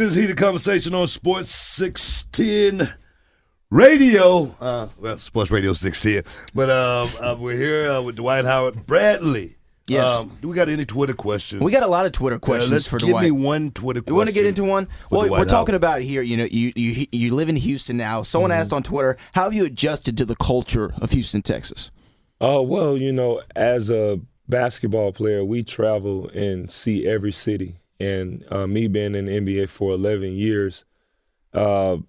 This is Heated Conversation on Sports 610 Radio. Sports Radio 610. But we're here with Dwight Howard Bradley. Yes. Do we got any Twitter questions? We got a lot of Twitter questions for Dwight. Give me one Twitter question. You want to get into one? Well, we're talking Howard. about here, you live in Houston now. Someone asked on Twitter, how have you adjusted to the culture of Houston, Texas? Well, as a basketball player, we travel and see every city. And me being in the NBA for 11 years, for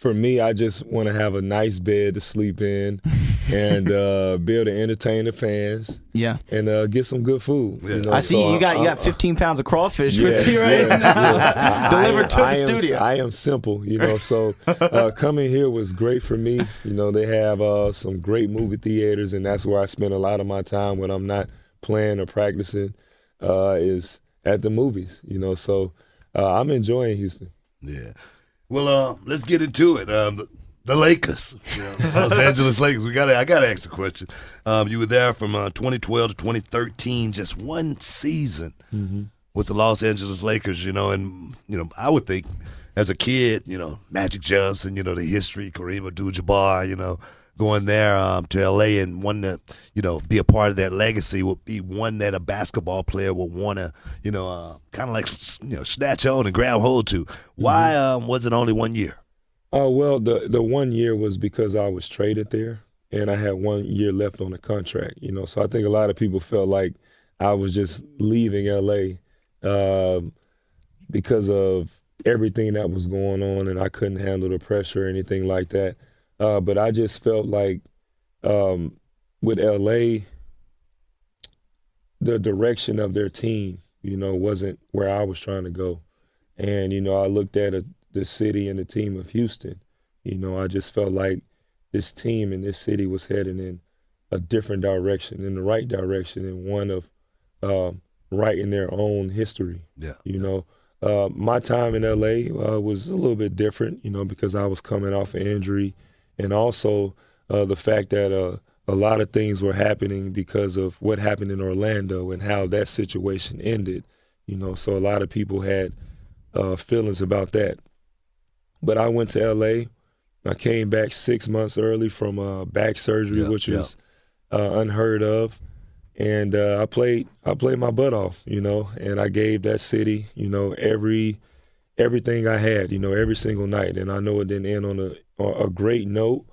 me, I just want to have a nice bed to sleep in and be able to entertain the fans. Yeah. And get some good food. Yeah. I see you got 15 pounds of crawfish with you right now. Yes. Delivered to the studio. I am simple, so coming here was great for me. They have some great movie theaters, and that's where I spend a lot of my time when I'm not playing or practicing is at the movies, so I'm enjoying Houston. Yeah. Well, let's get into it. The Lakers, Los Angeles Lakers. I gotta ask a question. You were there from 2012 to 2013, just one season with the Los Angeles Lakers. And I would think as a kid, Magic Johnson, the history, Kareem Abdul-Jabbar, going there to L.A. and wanting to, be a part of that legacy would be one that a basketball player would want to, kind of like, snatch on and grab hold to. Why was it only 1 year? Well, the 1 year was because I was traded there, and I had 1 year left on the contract. So I think a lot of people felt like I was just leaving L.A. Because of everything that was going on, and I couldn't handle the pressure or anything like that. But I just felt like with LA, the direction of their team, wasn't where I was trying to go. And, I looked at the city and the team of Houston. I just felt like this team and this city was heading in a different direction, in the right direction, and one of writing their own history. Yeah. My time in LA was a little bit different, because I was coming off an injury. And also the fact that a lot of things were happening because of what happened in Orlando and how that situation ended. So a lot of people had feelings about that. But I went to L.A. I came back 6 months early from back surgery, which was unheard of. And I played my butt off, and I gave that city, everything I had, every single night. And I know it didn't end on a great note,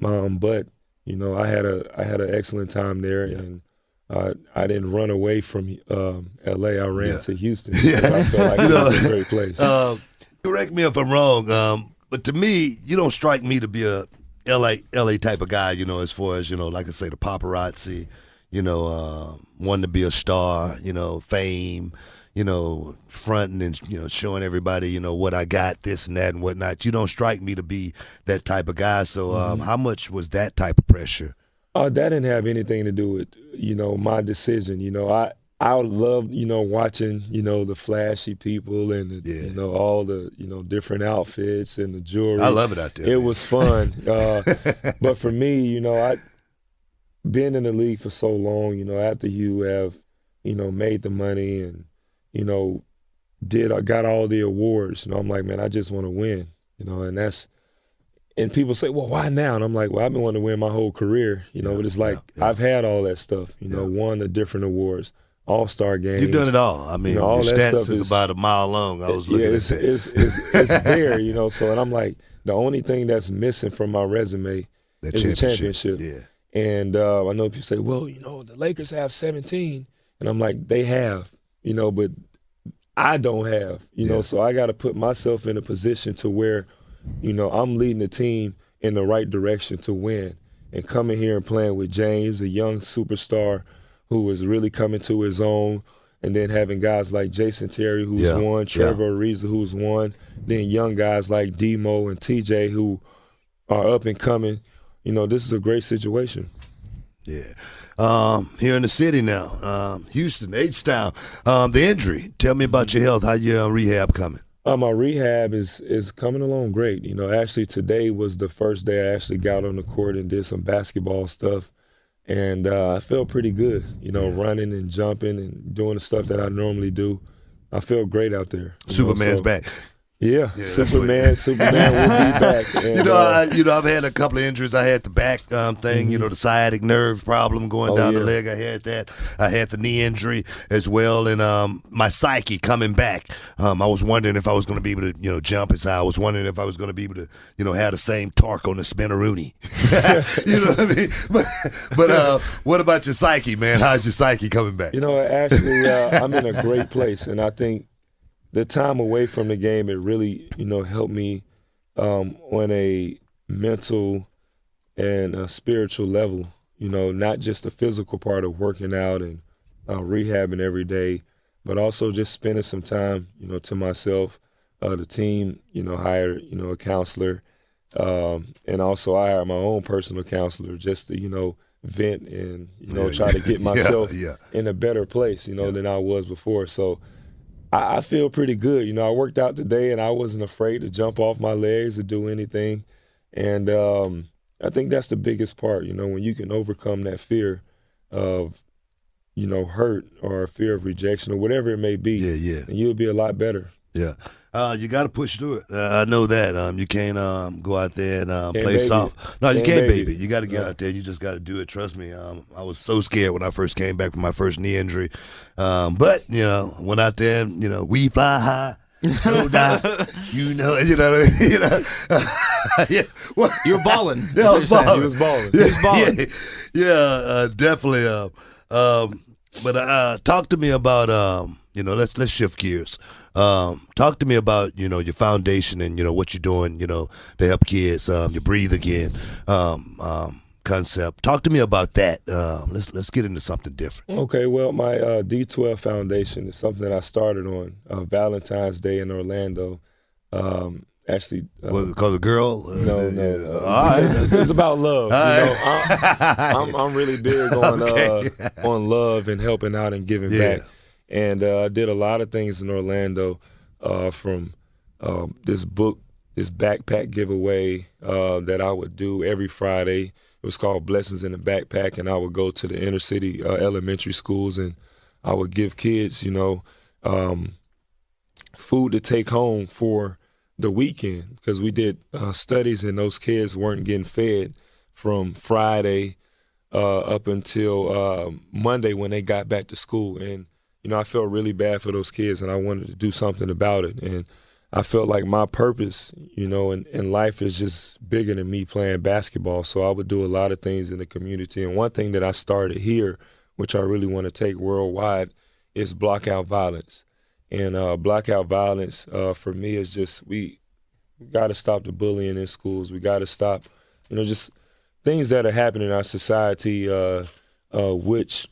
but I had an excellent time there, and I didn't run away from L.A. I ran to Houston. I felt like it was a great place. Correct me if I'm wrong, but to me, you don't strike me to be a L.A. type of guy. As far as like I say, the paparazzi. Wanting to be a star. Fame. Fronting and, showing everybody, what I got, this and that and whatnot. You don't strike me to be that type of guy. So how much was that type of pressure? That didn't have anything to do with, my decision. I love, watching, the flashy people and, all the, different outfits and the jewelry. I love it out there. It was fun. But for me, I been in the league for so long, after you have, made the money and, I got all the awards. I'm like, man, I just want to win, and people say, well, why now? And I'm like, well, I've been wanting to win my whole career, but it's like I've had all that stuff, won the different awards, all-star games. You've done it all. I mean, all your that stats stuff is about a mile long. I was looking at that. It's there, so, and I'm like, the only thing that's missing from my resume is a championship. Yeah. And I know people say, well, the Lakers have 17. And I'm like, they have, but I don't have, so I got to put myself in a position to where, I'm leading the team in the right direction to win. And coming here and playing with James, a young superstar who was really coming to his own, and then having guys like Jason Terry, who's won, Trevor Ariza, who's won, then young guys like Demo and TJ who are up and coming. This is a great situation. Yeah. Here in the city now, Houston, H-Town. The injury, tell me about your health. How your rehab coming? My rehab is coming along great. Actually today was the first day I actually got on the court and did some basketball stuff. And I felt pretty good, running and jumping and doing the stuff that I normally do. I feel great out there. Superman's back. Yeah, Superman will be back. And, I've had a couple of injuries. I had the back thing, the sciatic nerve problem going down the leg. I had that. I had the knee injury as well, and my psyche coming back. I was wondering if I was going to be able to, jump as high. I was wondering if I was going to be able to, have the same torque on the spinneroonie. You know what I mean? But what about your psyche, man? How's your psyche coming back? Actually, I'm in a great place, and I think the time away from the game, it really, helped me on a mental and a spiritual level, not just the physical part of working out and rehabbing every day, but also just spending some time, to myself. The team, hired, a counselor, and also I hired my own personal counselor just to, vent and, try to get myself in a better place, than I was before. So I feel pretty good. I worked out today and I wasn't afraid to jump off my legs or do anything. And I think that's the biggest part, when you can overcome that fear of, hurt or fear of rejection or whatever it may be. And you'll be a lot better. Yeah. You got to push through it. I know that. You can't go out there and play soft. No, you can't, baby. You got to get out there. You just got to do it. Trust me. I was so scared when I first came back from my first knee injury. But, went out there and, we fly high. No doubt. Yeah. You're balling. Yeah, I was balling. He was balling. He was balling. Yeah, definitely. But talk to me about, let's shift gears. Talk to me about, your foundation and, what you're doing, to help kids, your Breathe Again concept. Talk to me about that. Let's get into something different. Okay, well, my D12 Foundation is something that I started on Valentine's Day in Orlando. Actually, was it because a girl? No. It's about love. I'm really big on on love and helping out and giving back. And I did a lot of things in Orlando, from this backpack giveaway that I would do every Friday. It was called Blessings in the Backpack, and I would go to the inner city elementary schools and I would give kids, food to take home for the weekend, because we did studies and those kids weren't getting fed from Friday up until Monday when they got back to school. And I felt really bad for those kids, and I wanted to do something about it. And I felt like my purpose, in life is just bigger than me playing basketball. So I would do a lot of things in the community. And one thing that I started here, which I really want to take worldwide, is blockout violence. And blackout violence for me is just we got to stop the bullying in schools. We got to stop, just things that are happening in our society which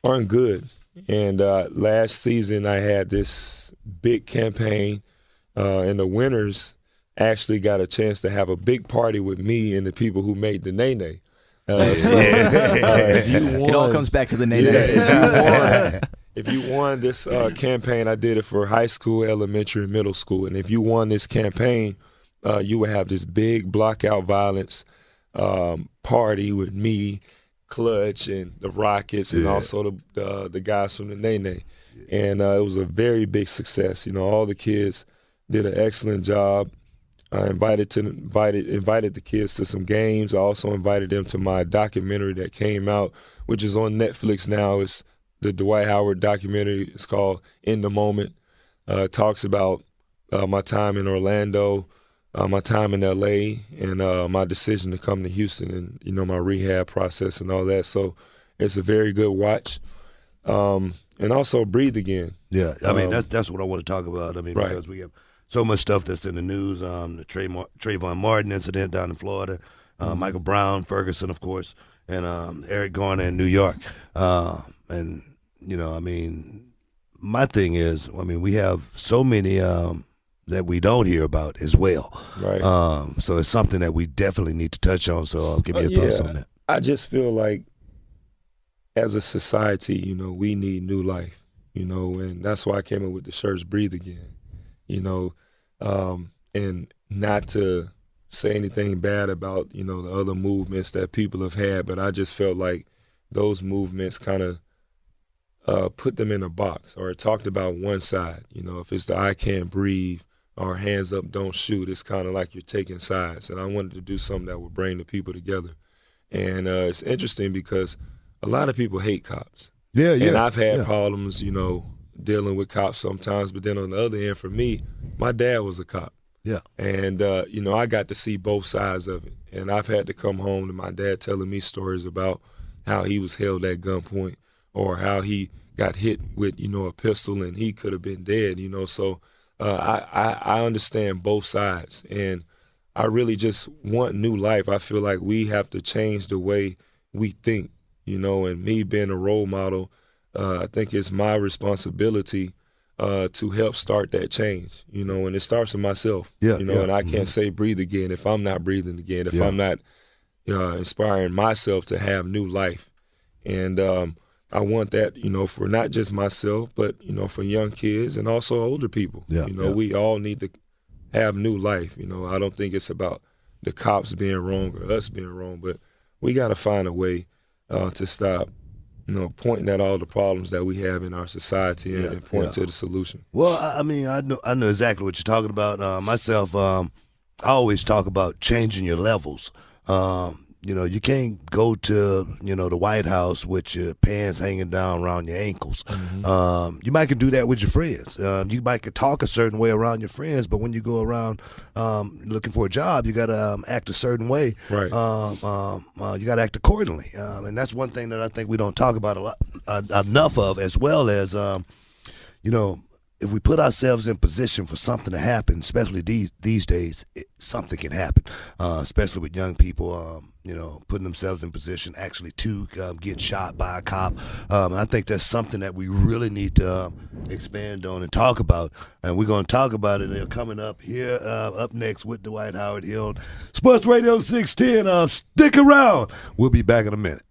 aren't good. And last season I had this big campaign, and the winners actually got a chance to have a big party with me and the people who made the Nene. If you won, it all comes back to the Nene. If you won this campaign, I did it for high school, elementary, and middle school. And if you won this campaign, you would have this big blockout violence party with me, Clutch, and the Rockets, and also the guys from the Nene. And it was a very big success. All the kids did an excellent job. I invited the kids to some games. I also invited them to my documentary that came out, which is on Netflix now. It's the Dwight Howard documentary. It's called In the Moment. It talks about my time in Orlando, my time in LA, and my decision to come to Houston, and my rehab process and all that. So it's a very good watch. And also Breathe Again. Yeah, I mean that's what I want to talk about. I mean, because we have so much stuff that's in the news. The Trayvon Martin incident down in Florida, Michael Brown, Ferguson, of course, and Eric Garner in New York. And I mean, my thing is, I mean, we have so many that we don't hear about as well. Right. So it's something that we definitely need to touch on. So give me your thoughts on that. I just feel like as a society, we need new life, and that's why I came up with the shirts Breathe Again, and not to say anything bad about, the other movements that people have had, but I just felt like those movements kind of put them in a box, or it talked about one side. You know, if it's the I can't breathe or hands up, don't shoot, it's kind of like you're taking sides. And I wanted to do something that would bring the people together. And it's interesting because a lot of people hate cops. Yeah, yeah. And I've had problems, you know, dealing with cops sometimes. But then on the other end, for me, my dad was a cop. Yeah. And, you know, I got to see both sides of it. And I've had to come home to my dad telling me stories about how he was held at gunpoint or how he got hit with, you know, a pistol and he could have been dead, you know. So I understand both sides. And I really just want new life. I feel like we have to change the way we think, you know, and me being a role model, I think it's my responsibility to help start that change, you know, and it starts with myself, you know, and I can't say breathe again if I'm not breathing again, if I'm not inspiring myself to have new life. And I want that, you know, for not just myself, but, you know, for young kids and also older people. You know, we all need to have new life. You know, I don't think it's about the cops being wrong or us being wrong, but we got to find a way to stop, you know, pointing at all the problems that we have in our society and point to the solution. Well, I mean, I know exactly what you're talking about. Myself, I always talk about changing your levels. You know, you can't go to, you know, the White House with your pants hanging down around your ankles. You might could do that with your friends. You might could talk a certain way around your friends, but when you go around looking for a job, you got to act a certain way. Right. You got to act accordingly. And that's one thing that I think we don't talk about a lot enough of, as well as, you know, if we put ourselves in position for something to happen, especially these days, something can happen, especially with young people, you know, putting themselves in position actually to get shot by a cop. And I think that's something that we really need to expand on and talk about. And we're going to talk about it coming up here, up next with Dwight Howard here on Sports Radio 610. Stick around. We'll be back in a minute.